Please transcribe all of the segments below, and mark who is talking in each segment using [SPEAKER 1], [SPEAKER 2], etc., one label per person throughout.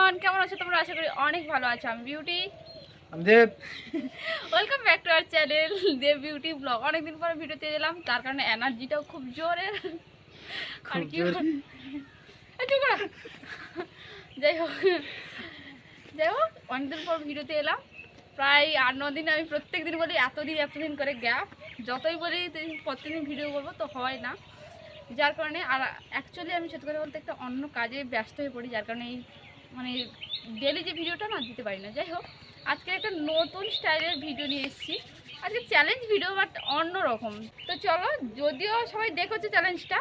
[SPEAKER 1] Everyone, কেমন আছো তোমরা? আশা করি অনেক ভালো আছো। আমি বিউটি,
[SPEAKER 2] আমি Dev.
[SPEAKER 1] Welcome back to our channel Dev Beauty blog. অনেকদিন পরে ভিডিওতে এলাম, তার কারণে এনার্জিটাও খুব জোরে। আর কি যাই হোক অনেকদিন পর ভিডিওতে এলাম, প্রায় 8-9 দিন। আমি প্রত্যেক দিন বলি এতদিন করে গ্যাপ, যতই বলি প্রত্যেকদিন ভিডিও করবো তো হয় না, যার কারণে। আর অ্যাকচুয়ালি আমি সত্যি কথা বলতে একটা অন্য কাজে ব্যস্ত হয়ে পড়ি, যার কারণে এই মানে ডেলি যে ভিডিওটা না দিতে পারি না। যাই হোক, আজকে একটা নতুন স্টাইলের ভিডিও নিয়ে এসেছি। আজকে চ্যালেঞ্জ ভিডিও, বাট অন্য রকম। তো চলো, যদিও সবাই দেখেছো চ্যালেঞ্জটা,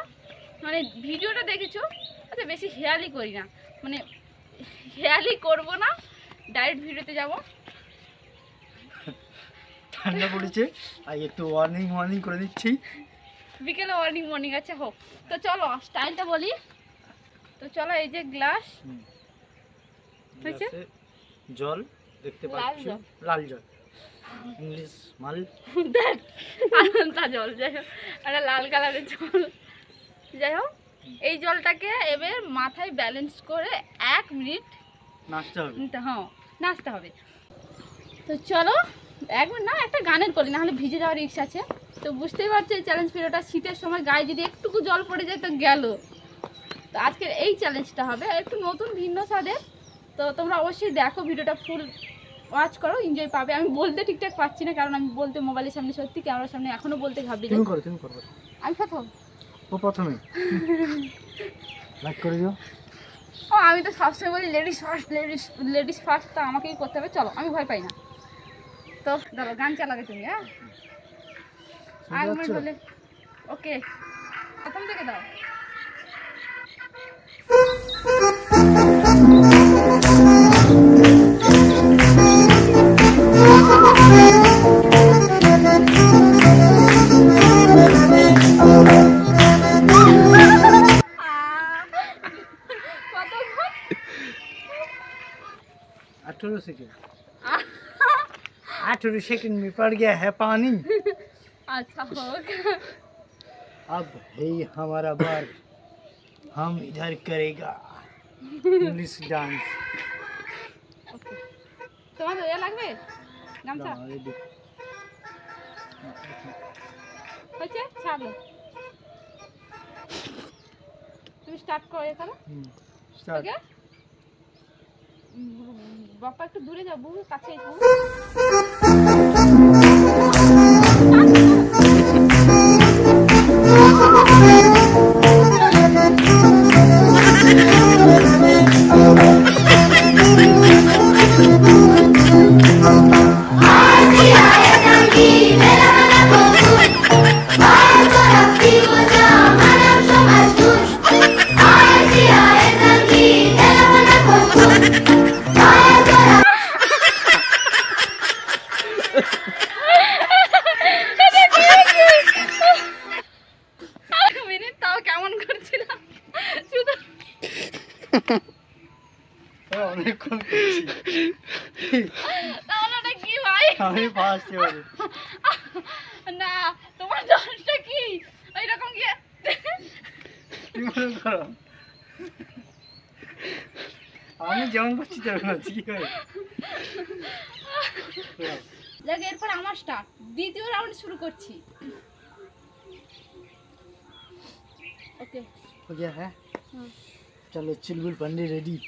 [SPEAKER 1] মানে ভিডিওটা দেখেছো, আচ্ছা বেশি হেয়ালি করি না, মানে হেয়ালি করবো না, ডাইরেক্ট ভিডিওতে যাবো।
[SPEAKER 2] ঠান্ডা পড়েছে, আর একটু ওয়ার্নিং করে দিচ্ছি।
[SPEAKER 1] বিকেলে মর্নিং আছে, হোক। তো চলো স্টাইলটা বলি। তো চলো, এই যে গ্লাস হয়েছে,
[SPEAKER 2] জল দেখতে পাচ্ছ, লাল জল, ইংলিশ মাল
[SPEAKER 1] আনন্দা জল, যাই হোক একটা লাল কালারের জল। যাই হোক, এই জলটাকে এবার মাথায় ব্যালেন্স করে 1 মিনিট
[SPEAKER 2] নাচতে হবে।
[SPEAKER 1] হ্যাঁ, নাচতে হবে। তো চলো, 1 মিনিট না, একটা গানের করি, নাহলে ভিজে যাওয়ার রিস্ক আছে। তো বুঝতেই পারছো এই চ্যালেঞ্জ ভিডিওটা, শীতের সময় গায়ে যদি একটুকু জল পড়ে যায় তো গেল। তো আজকের এই চ্যালেঞ্জটা হবে একটু নতুন, ভিন্ন স্বাদের। তো তোমরা অবশ্যই দেখো, ভিডিওটা ফুল ওয়াচ করো, এনজয় পাবে। আমি বলতে ঠিকঠাক পাচ্ছি না, কারণ আমি বলতে মোবাইলের সামনে, সত্যি ক্যামেরার সামনে এখনো বলতে ঘাবড়ি যাই।
[SPEAKER 2] তুমি করো।
[SPEAKER 1] আমি প্রথম,
[SPEAKER 2] ও প্রথমে লাইক করে দিও।
[SPEAKER 1] ও আমি তো সবসময় বলি লেডিস ফার্স্ট, তো আমাকেই করতে হবে। চলো, আমি ভয় পাই না। তো ধরো, গান চালাবে তুমি। হ্যাঁ, আমি বলে ওকে, প্রথম থেকে দাও।
[SPEAKER 2] आठ सेकंड में पड़ गया है पानी।
[SPEAKER 1] अच्छा होगा।
[SPEAKER 2] अब है हमारा बार, हम इधर करेगा इंग्लिश डांस।
[SPEAKER 1] তোমার ইয়ে লাগবে গামছা? হয়েছে, ছাড়ো। তুমি স্টার্ট করো এখানে।
[SPEAKER 2] স্টার্ট।
[SPEAKER 1] বাপ্পা একটু দূরে যাও, বহু কাছে এসো। না, তোমার দোষটা কি? এইরকম কি
[SPEAKER 2] আমি যেমন করছি তেমন আছি। কি হয়,
[SPEAKER 1] এরপর আমার স্টার্ট, দ্বিতীয় রাউন্ড শুরু করছি। ओके
[SPEAKER 2] हो गया है। चलो चिलबुल पंडे रेडी।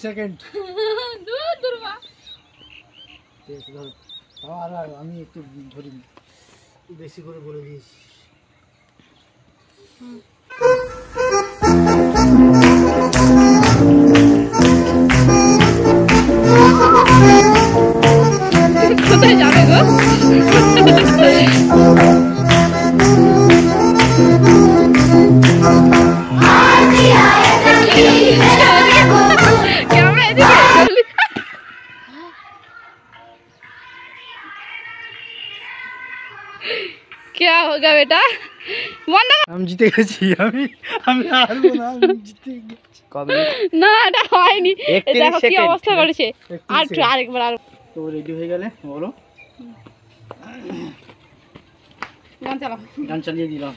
[SPEAKER 2] সেকেন্ড আমি একটু ধরি, বেশি করে বলে দিয়েছি।
[SPEAKER 1] কোথায় যাবে গো? क्या होगा बेटा বন্ধ কর।
[SPEAKER 2] আমি জিতে গেছি, আমি আমি হারবো না, আমি জিতে গেছি।
[SPEAKER 1] না এটা হয়নি, এই
[SPEAKER 2] 31
[SPEAKER 1] দেখো কি
[SPEAKER 2] সেকেন্ড।
[SPEAKER 1] অবস্থা করেছে।
[SPEAKER 2] 31
[SPEAKER 1] আর
[SPEAKER 2] সেকেন্ড।
[SPEAKER 1] আরেকবার আর
[SPEAKER 2] তো রেডি হয়ে গেলে বলো,
[SPEAKER 1] গান চালাও।
[SPEAKER 2] গান চালিয়ে দিলাম।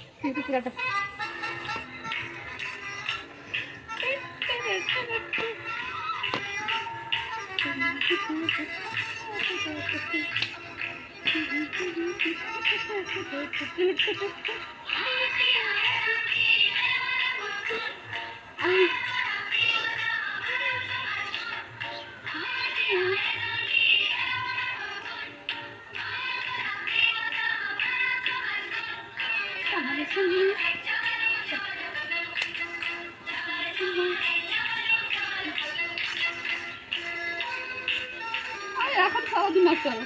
[SPEAKER 1] এখন সারাদিন নাচতে হবে।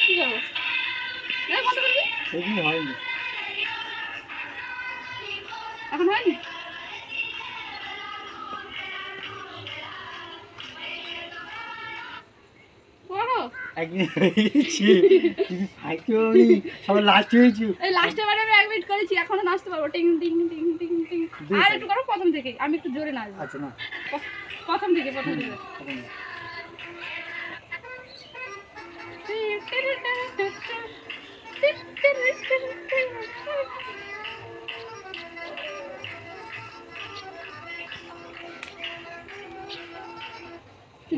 [SPEAKER 1] কি করবো? এই বন্ধ করবি?
[SPEAKER 2] এগুলো হয়নি।
[SPEAKER 1] এখন হয়নি? করো।
[SPEAKER 2] একদিন হয়ে গেছি, তুমি ফাইকেও আমি সবার লাস্ট হয়েছি।
[SPEAKER 1] এই লাস্টে বারে আমি 1 মিনিট করেছি, এখনো নাচতে পারবো। টিং টিং টিং টিং টিং। আর একটু করো প্রথম থেকে, আমি একটু জোরে নাচবো।
[SPEAKER 2] আচ্ছা না,
[SPEAKER 1] প্রথম থেকে।
[SPEAKER 2] এখন না।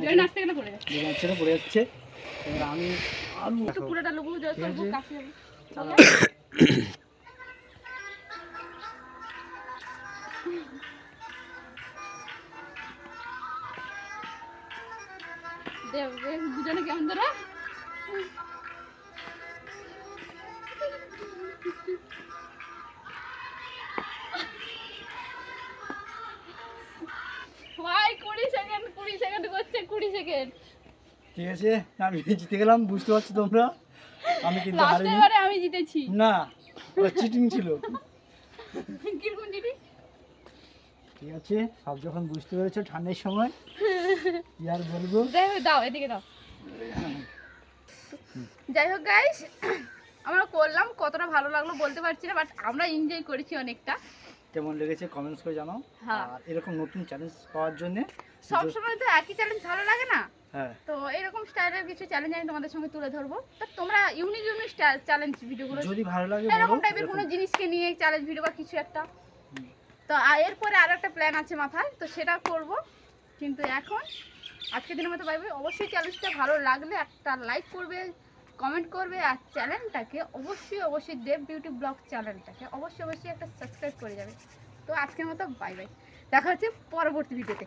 [SPEAKER 1] জোরে নাচতে গেলে পড়ে যাচ্ছে।
[SPEAKER 2] যে বাচ্চাটা পড়ে যাচ্ছে, এবার আমি আলু
[SPEAKER 1] একটু পুরোটা লুবু জোরে
[SPEAKER 2] ঠিক
[SPEAKER 1] করবো,
[SPEAKER 2] আছে।
[SPEAKER 1] কাশি হবে।
[SPEAKER 2] চালাও।
[SPEAKER 1] দেখ দুজনে কেমন ধরো। ভাই 20 সেকেন্ড করছে, 20 সেকেন্ড।
[SPEAKER 2] ঠিক আছে, আমি জিতে গেলাম, বুঝতে পারছো তোমরা, আমি কিন্তু
[SPEAKER 1] লাস্টে
[SPEAKER 2] হারিনি।
[SPEAKER 1] এবারে আমি জিতেছি।
[SPEAKER 2] না, ওটা চিটিং ছিল।
[SPEAKER 1] কিরকম জিতি?
[SPEAKER 2] ঠিক আছে, সব যখন বুঝতে পেরেছো ঠান্ডার সময়, কি আর বলবো।
[SPEAKER 1] দাও এদিকে দাও। যাই হোক গাইস, আমরা করলাম, কতটা ভালো লাগলো বলতে পারছি না, বাট আমরা এনজয় করেছি অনেকটা।
[SPEAKER 2] কেমন লেগেছে কমেন্টস করে জানাও।
[SPEAKER 1] হ্যাঁ।
[SPEAKER 2] আর এরকম নতুন চ্যালেঞ্জ পাওয়ার জন্য
[SPEAKER 1] সব সময় তো একই চ্যালেঞ্জ ভালো লাগে না,
[SPEAKER 2] হ্যাঁ,
[SPEAKER 1] তো এরকম স্টাইলের কিছু চ্যালেঞ্জ আমি তোমাদের সঙ্গে তুলে ধরবো। তো তোমরা ইউনিক চ্যালেঞ্জ ভিডিওগুলো,
[SPEAKER 2] যদি ভালো লাগে
[SPEAKER 1] এরকম
[SPEAKER 2] বলো।
[SPEAKER 1] টাইপের কোনো জিনিসকে নিয়ে চ্যালেঞ্জ ভিডিও বা কিছু একটা। তো এরপরে আর একটা প্ল্যান আছে মাথায়, তো সেটা করব। কিন্তু এখন আজকের দিনের মতো বাই বাই। অবশ্যই চ্যালেঞ্জটা ভালো লাগলে একটা লাইক করবে, কমেন্ট করবে, আর চ্যানেলটাকে অবশ্যই দেব বিউটি ব্লগ চ্যানেলটাকে অবশ্যই একটা সাবস্ক্রাইব করে যাবে। তো আজকের মতো বাই বাই, দেখা হচ্ছে পরবর্তী ভিডিওতে।